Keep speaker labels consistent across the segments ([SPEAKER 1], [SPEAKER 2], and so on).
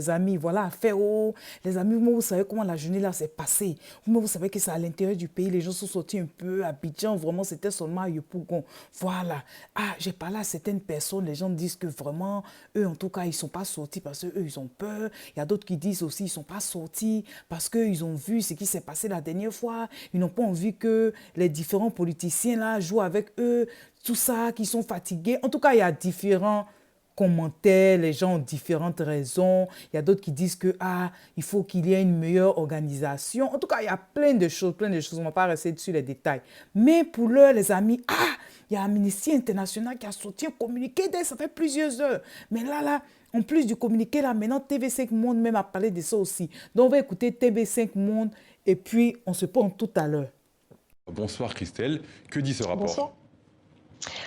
[SPEAKER 1] les amis, voilà, fait, oh, les amis, moi, vous savez comment la journée là s'est passée. Moi, vous savez que c'est à l'intérieur du pays, les gens sont sortis un peu à Abidjan, vraiment, c'était seulement à Yopougon. Voilà. Ah, j'ai parlé à certaines personnes, les gens disent que vraiment, eux, en tout cas, ils ne sont pas sortis parce qu'eux, ils ont peur. Il y a d'autres qui disent aussi, ils ne sont pas sortis parce qu'ils ont vu ce qui s'est passé la dernière fois. Ils n'ont pas envie que les différents politiciens là jouent avec eux, tout ça, qui sont fatigués. En tout cas, il y a différents commentaires, les gens ont différentes raisons. Il y a d'autres qui disent que il faut qu'il y ait une meilleure organisation. En tout cas, il y a plein de choses, plein de choses. On ne va pas rester dessus les détails. Mais pour l'heure, les amis, il y a Amnesty International qui a sorti un communiqué ça fait plusieurs heures. Mais là, en plus du communiqué, là, maintenant, TV5 Monde même a parlé de ça aussi. Donc, on va écouter TV5 Monde et puis on se prend tout à l'heure.
[SPEAKER 2] Bonsoir Christelle, que dit ce rapport?
[SPEAKER 3] Bonsoir.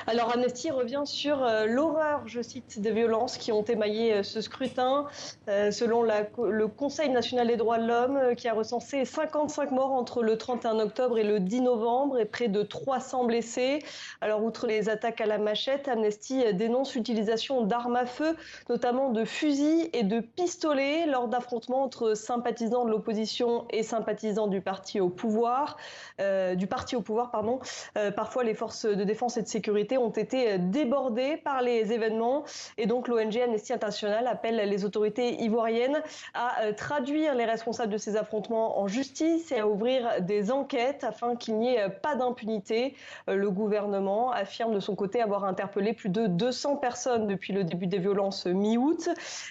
[SPEAKER 3] Alors Amnesty revient sur l'horreur, je cite, des violences qui ont émaillé ce scrutin. Selon le Conseil national des droits de l'homme, qui a recensé 55 morts entre le 31 octobre et le 10 novembre et près de 300 blessés. Alors outre les attaques à la machette, Amnesty dénonce l'utilisation d'armes à feu, notamment de fusils et de pistolets lors d'affrontements entre sympathisants de l'opposition et sympathisants du parti au pouvoir. Parfois, les forces de défense et de sécurité ont été débordées par les événements et donc l'ONG Amnesty International appelle les autorités ivoiriennes à traduire les responsables de ces affrontements en justice et à ouvrir des enquêtes afin qu'il n'y ait pas d'impunité. Le gouvernement affirme de son côté avoir interpellé plus de 200 personnes depuis le début des violences mi-août.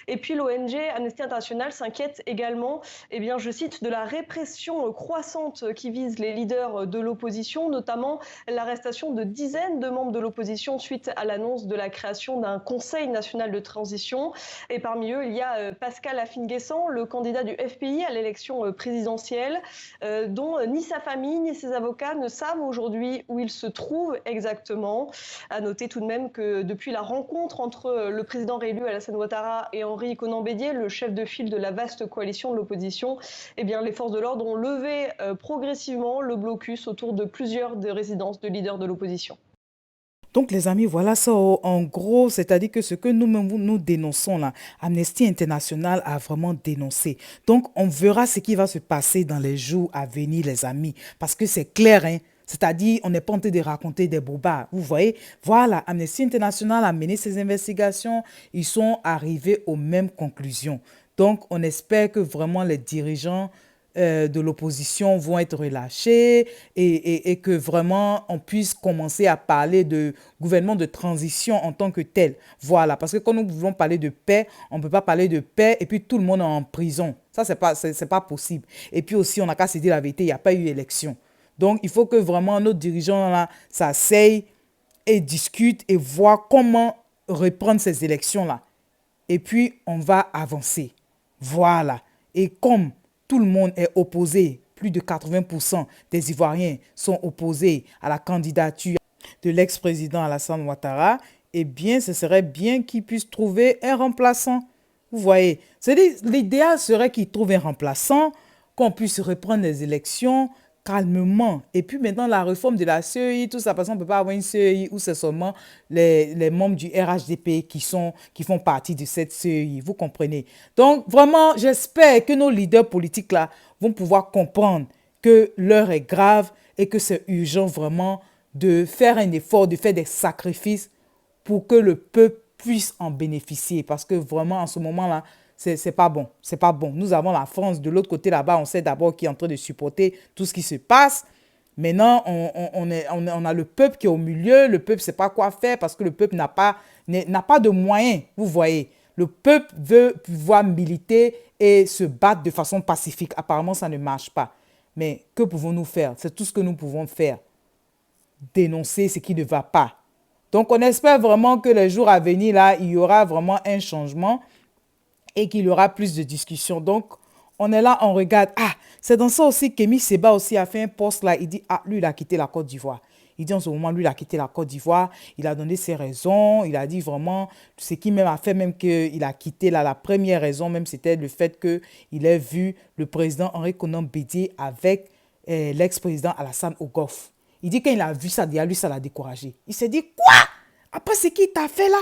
[SPEAKER 3] Et puis l'ONG Amnesty International s'inquiète également, je cite, de la répression croissante qui vise les leaders de l'opposition, notamment l'arrestation de dizaines de membres de l'opposition suite à l'annonce de la création d'un Conseil national de transition. Et parmi eux, il y a Pascal Afine-Guessant, le candidat du FPI à l'élection présidentielle, dont ni sa famille ni ses avocats ne savent aujourd'hui où il se trouve exactement. À noter tout de même que depuis la rencontre entre le président réélu Alassane Ouattara et Henri Konan Bédié, le chef de file de la vaste coalition de l'opposition, les forces de l'ordre ont levé progressivement le blocus autour de plusieurs des résidences de leaders de l'opposition.
[SPEAKER 1] Donc, les amis, voilà ça en gros, c'est-à-dire que ce que nous dénonçons là, Amnesty International a vraiment dénoncé. Donc, on verra ce qui va se passer dans les jours à venir, les amis, parce que c'est clair, hein. C'est-à-dire, on n'est pas en train de raconter des bobards. Vous voyez, voilà, Amnesty International a mené ses investigations, ils sont arrivés aux mêmes conclusions. Donc, on espère que vraiment les dirigeants de l'opposition vont être relâchés et que vraiment on puisse commencer à parler de gouvernement de transition en tant que tel. Voilà, parce que quand nous voulons parler de paix, on ne peut pas parler de paix et puis tout le monde est en prison. Ça, c'est pas possible. Et puis aussi, on n'a qu'à se dire la vérité, il n'y a pas eu élection. Donc, il faut que vraiment nos dirigeants là s'asseyent et discutent et voient comment reprendre ces élections-là. Et puis, on va avancer. Voilà. Et comme tout le monde est opposé, plus de 80% des Ivoiriens sont opposés à la candidature de l'ex-président Alassane Ouattara, eh bien, ce serait bien qu'il puisse trouver un remplaçant. Vous voyez, l'idéal serait qu'il trouve un remplaçant, qu'on puisse reprendre les élections calmement. Et puis maintenant, la réforme de la CEI, tout ça, parce qu'on ne peut pas avoir une CEI où c'est seulement les membres du RHDP qui font partie de cette CEI. Vous comprenez? Donc, vraiment, j'espère que nos leaders politiques là vont pouvoir comprendre que l'heure est grave et que c'est urgent vraiment de faire un effort, de faire des sacrifices pour que le peuple puisse en bénéficier. Parce que vraiment, en ce moment-là, c'est pas bon. C'est pas bon. Nous avons la France de l'autre côté là-bas. On sait d'abord qui est en train de supporter tout ce qui se passe. Maintenant, on a le peuple qui est au milieu. Le peuple ne sait pas quoi faire parce que le peuple n'a pas de moyens. Vous voyez, le peuple veut pouvoir militer et se battre de façon pacifique. Apparemment, ça ne marche pas. Mais que pouvons-nous faire? C'est tout ce que nous pouvons faire. Dénoncer ce qui ne va pas. Donc, on espère vraiment que les jours à venir, là, il y aura vraiment un changement et qu'il y aura plus de discussions. Donc, on est là, on regarde. C'est dans ça aussi qu'Kémy Seba aussi a fait un post là. Il dit, lui, il a quitté la Côte d'Ivoire. Il dit en ce moment, lui, il a quitté la Côte d'Ivoire. Il a donné ses raisons. Il a dit vraiment, ce qui même a fait même qu'il a quitté là. La première raison même, c'était le fait qu'il ait vu le président Henri Konan Bédié avec l'ex-président Alassane au Golfe. Il dit quand il a vu ça, déjà, lui, ça l'a découragé. Il s'est dit, quoi? Après ce qu'il t'a fait là?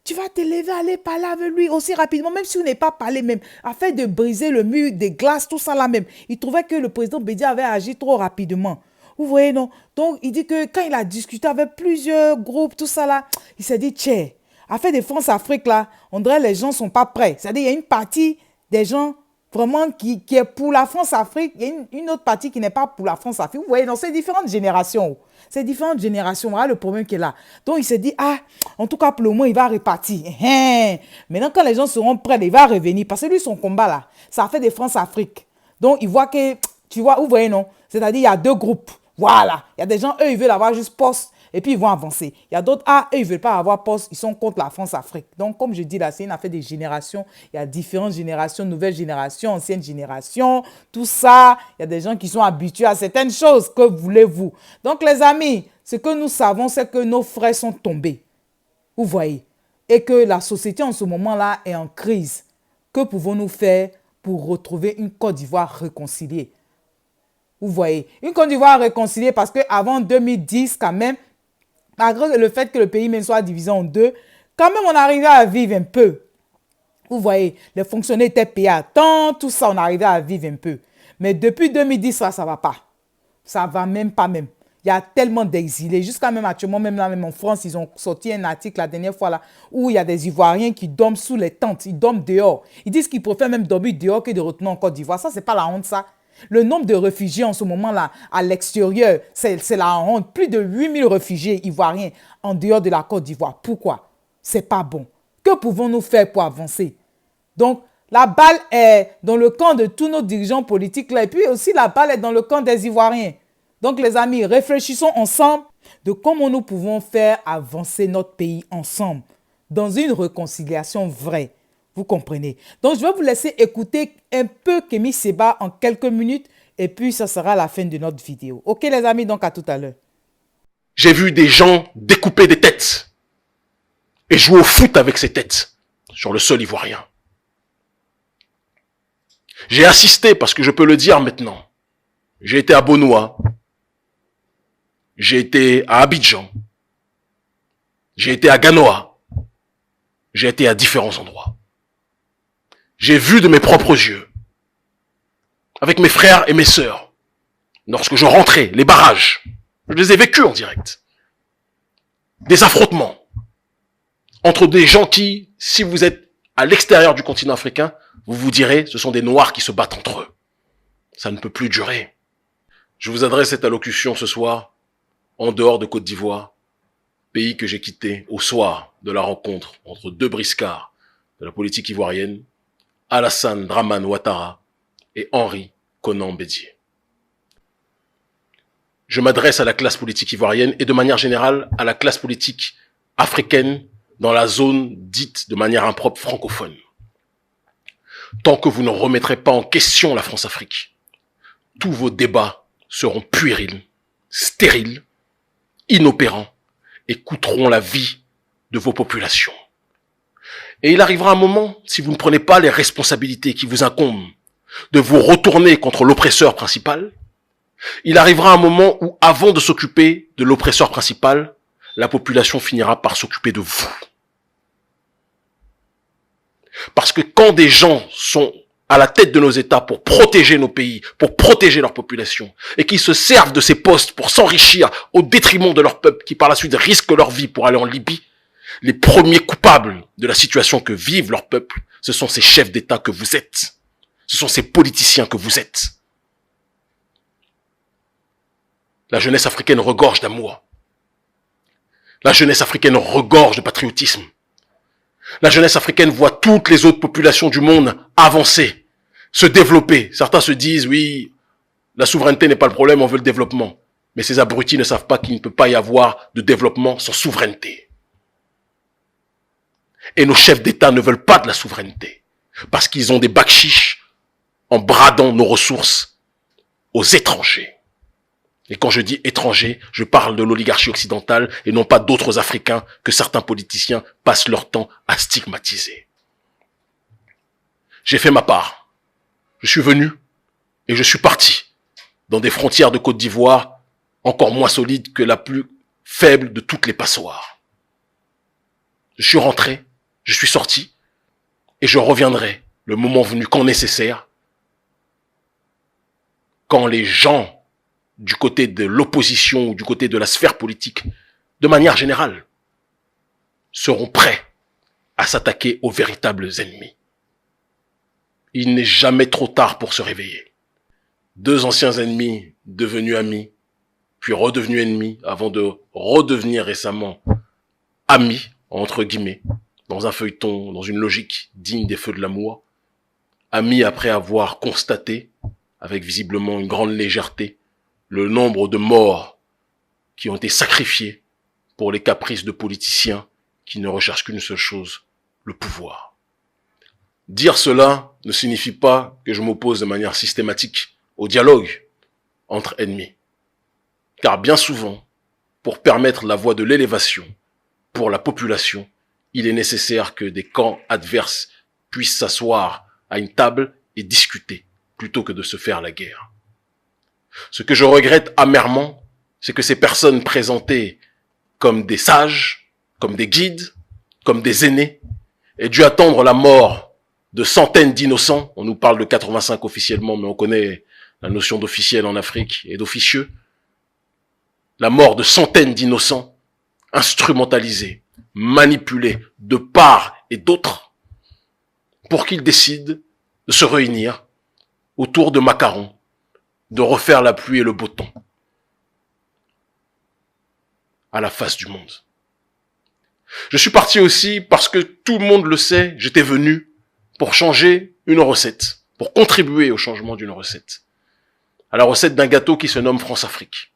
[SPEAKER 1] tu vas te lever, aller parler avec lui aussi rapidement, même si vous n'avez pas parlé même, afin de briser le mur des glaces, tout ça là même. Il trouvait que le président Bédia avait agi trop rapidement. Vous voyez, non? Donc, il dit que quand il a discuté avec plusieurs groupes, tout ça là, il s'est dit, tiens, affaire de France-Afrique là, on dirait que les gens ne sont pas prêts. C'est-à-dire, il y a une partie des gens vraiment qui est pour la France-Afrique, il y a une autre partie qui n'est pas pour la France-Afrique. Vous voyez, dans ces différentes générations. Ces différentes générations, voilà le problème qui est là. Donc, il s'est dit, ah, en tout cas, pour le moment, il va repartir. Maintenant, quand les gens seront prêts, il va revenir. Parce que lui, son combat là, ça fait des France-Afrique. Donc, il voit que, tu vois, vous voyez, non? C'est-à-dire, il y a deux groupes. Voilà. Il y a des gens, eux, ils veulent avoir juste poste. Et puis, ils vont avancer. Il y a d'autres, ah, eux, ils ne veulent pas avoir poste. Ils sont contre la France-Afrique. Donc, comme je dis là, c'est une affaire des générations. Il y a différentes générations, nouvelles générations, anciennes générations. Tout ça, il y a des gens qui sont habitués à certaines choses. Que voulez-vous? Donc, les amis, ce que nous savons, c'est que nos frères sont tombés. Vous voyez? Et que la société, en ce moment-là, est en crise. Que pouvons-nous faire pour retrouver une Côte d'Ivoire réconciliée? Vous voyez? Une Côte d'Ivoire réconciliée parce qu'avant 2010, quand même, malgré le fait que le pays même soit divisé en deux, quand même on arrivait à vivre un peu. Vous voyez, les fonctionnaires étaient payés à temps, tout ça, on arrivait à vivre un peu. Mais depuis 2010, ça ne va pas. Ça ne va même pas même. Il y a tellement d'exilés. Jusqu'à même actuellement, même là, même en France, ils ont sorti un article la dernière fois là, où il y a des Ivoiriens qui dorment sous les tentes. Ils dorment dehors. Ils disent qu'ils préfèrent même dormir dehors que de retourner en Côte d'Ivoire. Ça, c'est pas la honte, ça. Le nombre de réfugiés en ce moment-là, à l'extérieur, c'est la honte. Plus de 8000 réfugiés ivoiriens en dehors de la Côte d'Ivoire. Pourquoi? C'est pas bon. Que pouvons-nous faire pour avancer? Donc, la balle est dans le camp de tous nos dirigeants politiques là. Et puis aussi, la balle est dans le camp des Ivoiriens. Donc, les amis, réfléchissons ensemble de comment nous pouvons faire avancer notre pays ensemble dans une réconciliation vraie. Vous comprenez? Donc, je vais vous laisser écouter un peu Kémy Séba en quelques minutes et puis ça sera la fin de notre vidéo. Ok, les amis, donc à tout à l'heure.
[SPEAKER 4] J'ai vu des gens découper des têtes et jouer au foot avec ces têtes sur le sol ivoirien. J'ai assisté, parce que je peux le dire maintenant, j'ai été à Bonoua, j'ai été à Abidjan, j'ai été à Ganoa, j'ai été à différents endroits. J'ai vu de mes propres yeux, avec mes frères et mes sœurs, lorsque je rentrais, les barrages, je les ai vécus en direct. Des affrontements entre des gens qui, si vous êtes à l'extérieur du continent africain, vous vous direz, ce sont des Noirs qui se battent entre eux. Ça ne peut plus durer. Je vous adresse cette allocution ce soir, en dehors de Côte d'Ivoire, pays que j'ai quitté au soir de la rencontre entre deux briscards de la politique ivoirienne, Alassane Dramane Ouattara et Henri Konan Bédié. Je m'adresse à la classe politique ivoirienne et de manière générale à la classe politique africaine dans la zone dite de manière impropre francophone. Tant que vous ne remettrez pas en question la France-Afrique, tous vos débats seront puérils, stériles, inopérants et coûteront la vie de vos populations. Et il arrivera un moment, si vous ne prenez pas les responsabilités qui vous incombent, de vous retourner contre l'oppresseur principal. Il arrivera un moment où, avant de s'occuper de l'oppresseur principal, la population finira par s'occuper de vous. Parce que quand des gens sont à la tête de nos États pour protéger nos pays, pour protéger leur population, et qui se servent de ces postes pour s'enrichir au détriment de leur peuple, qui par la suite risquent leur vie pour aller en Libye, les premiers coupables de la situation que vivent leur peuple, ce sont ces chefs d'État que vous êtes. Ce sont ces politiciens que vous êtes. La jeunesse africaine regorge d'amour. La jeunesse africaine regorge de patriotisme. La jeunesse africaine voit toutes les autres populations du monde avancer, se développer. Certains se disent, oui, la souveraineté n'est pas le problème, on veut le développement. Mais ces abrutis ne savent pas qu'il ne peut pas y avoir de développement sans souveraineté. Et nos chefs d'État ne veulent pas de la souveraineté, parce qu'ils ont des bakchiches en bradant nos ressources aux étrangers. Et quand je dis étrangers, je parle de l'oligarchie occidentale et non pas d'autres Africains que certains politiciens passent leur temps à stigmatiser. J'ai fait ma part. Je suis venu et je suis parti dans des frontières de Côte d'Ivoire encore moins solides que la plus faible de toutes les passoires. Je suis rentré Je suis sorti et je reviendrai le moment venu quand nécessaire, quand les gens du côté de l'opposition ou du côté de la sphère politique, de manière générale, seront prêts à s'attaquer aux véritables ennemis. Il n'est jamais trop tard pour se réveiller. 2 anciens ennemis devenus amis, puis redevenus ennemis, avant de redevenir récemment amis, entre guillemets, dans un feuilleton, dans une logique digne des feux de l'amour, amis après avoir constaté, avec visiblement une grande légèreté, le nombre de morts qui ont été sacrifiés pour les caprices de politiciens qui ne recherchent qu'une seule chose, le pouvoir. Dire cela ne signifie pas que je m'oppose de manière systématique au dialogue entre ennemis. Car bien souvent, pour permettre la voie de l'élévation pour la population, il est nécessaire que des camps adverses puissent s'asseoir à une table et discuter, plutôt que de se faire la guerre. Ce que je regrette amèrement, c'est que ces personnes présentées comme des sages, comme des guides, comme des aînés, aient dû attendre la mort de centaines d'innocents. On nous parle de 85 officiellement, mais on connaît la notion d'officiel en Afrique et d'officieux. La mort de centaines d'innocents, instrumentalisés, manipulés de part et d'autre, pour qu'ils décident de se réunir autour de macarons, de refaire la pluie et le beau temps à la face du monde. Je suis parti aussi parce que tout le monde le sait, j'étais venu pour changer une recette, pour contribuer au changement d'une recette. À la recette d'un gâteau qui se nomme France-Afrique.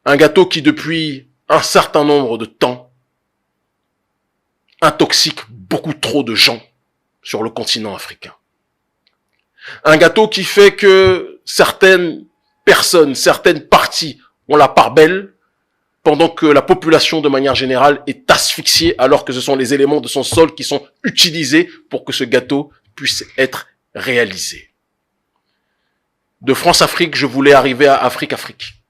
[SPEAKER 4] Un gâteau qui, depuis un certain nombre de temps, intoxique beaucoup trop de gens sur le continent africain. Un gâteau qui fait que certaines personnes, certaines parties ont la part belle, pendant que la population de manière générale est asphyxiée, alors que ce sont les éléments de son sol qui sont utilisés pour que ce gâteau puisse être réalisé. De France-Afrique, je voulais arriver à Afrique-Afrique.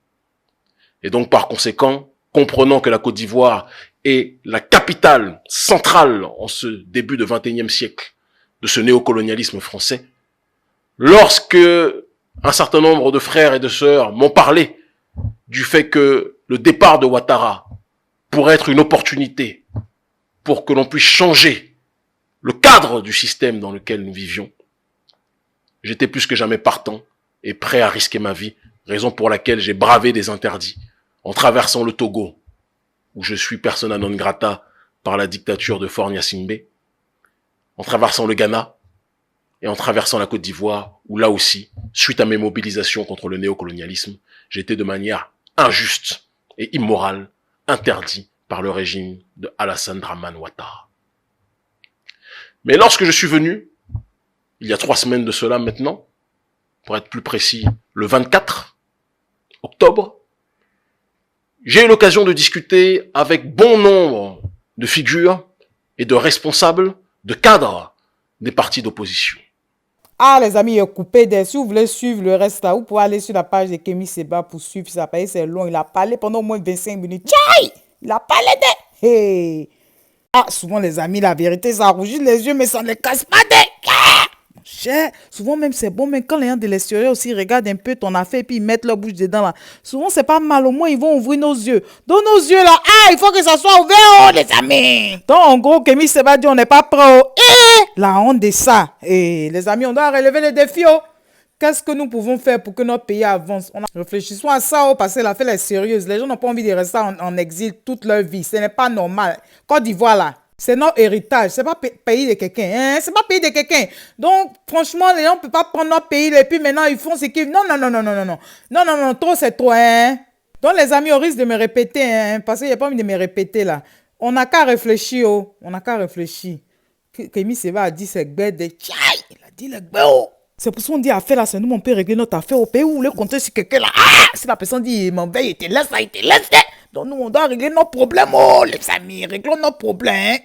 [SPEAKER 4] Et donc, par conséquent, comprenant que la Côte d'Ivoire est la capitale centrale en ce début de XXIe siècle de ce néocolonialisme français, lorsque un certain nombre de frères et de sœurs m'ont parlé du fait que le départ de Ouattara pourrait être une opportunité pour que l'on puisse changer le cadre du système dans lequel nous vivions, j'étais plus que jamais partant et prêt à risquer ma vie, raison pour laquelle j'ai bravé des interdits en traversant le Togo, où je suis persona non grata par la dictature de Faure Gnassingbé, en traversant le Ghana et en traversant la Côte d'Ivoire, où là aussi, suite à mes mobilisations contre le néocolonialisme, j'étais de manière injuste et immorale interdit par le régime de Alassane Dramane Ouattara. Mais lorsque je suis venu, il y a 3 semaines de cela maintenant, pour être plus précis, le 24 octobre, j'ai eu l'occasion de discuter avec bon nombre de figures et de responsables, de cadres des partis d'opposition.
[SPEAKER 1] Ah, les amis, coupez des. Si vous voulez suivre le reste là, vous pouvez aller sur la page de Kémy Séba pour suivre ça. C'est long. Il a parlé pendant au moins 25 minutes. Tchaï! Il a parlé de. Hey! Ah, souvent, les amis, la vérité, ça rougit les yeux, mais ça ne casse pas des. Mon cher, souvent même c'est bon, mais quand les gens de l'extérieur aussi regardent un peu ton affaire et puis ils mettent leur bouche dedans là, souvent c'est pas mal, au moins ils vont ouvrir nos yeux. Dans nos yeux là, ah, il faut que ça soit ouvert, oh, les amis. Donc en gros, Kémy Séba dit on n'est pas prêt, oh. La honte de ça. Et les amis, on doit relever les défis, oh. Qu'est-ce que nous pouvons faire pour que notre pays avance? Réfléchissons à ça, oh, parce que l'affaire est sérieuse. Les gens n'ont pas envie de rester en exil toute leur vie. Ce n'est pas normal. Côte d'Ivoire là, c'est notre héritage. C'est pas pays de quelqu'un. Hein? C'est pas pays de quelqu'un. Donc, franchement, les gens ne peuvent pas prendre notre pays et puis maintenant ils font ce qu'ils... Non, trop c'est trop. Hein? Donc, les amis, au risque de me répéter, hein, parce qu'il n'y a pas envie de me répéter là. On n'a qu'à réfléchir, oh. On n'a qu'à réfléchir. Kémy Séba a dit c'est gbé de tchaï. Il a dit le gbé, oh. C'est pour ça qu'on dit affaire là, c'est nous, on peut régler notre affaire au pays où vous voulez compter sur quelqu'un là. Ah! Si la personne dit, mon veille, il te laisse là, il te laisse là. Donc nous, on doit régler nos problèmes, oh, les amis, réglons nos problèmes.